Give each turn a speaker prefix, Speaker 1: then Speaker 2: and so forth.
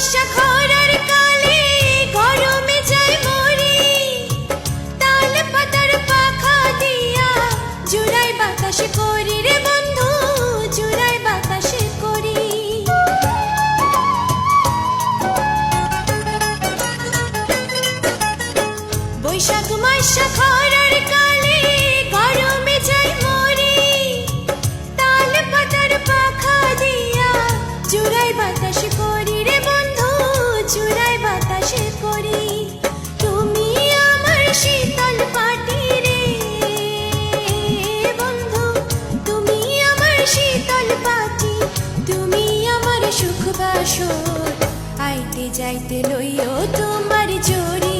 Speaker 1: কুয়াশা খরার কালে গরমে যায় মরি, তাল পাতার পাখা দিয়া জুড়াই বাতাসে করি রে বন্ধু, জুড়াই বাতাসে করি। বৈশাখ মাসা খরার কালে গরমে যাই মরি, তাল পাতার পাখা দিয়া জুড়াই বাতাসে করি রে বন্ধু, জুড়াই বাতাসে করি। তুমি আমার শীতল পাটি রে বন্ধু, তুমি আমার শীতল পাটি, তুমি আমার সুখ বাসর, আইতে যাইতে লইও তোমার জোরে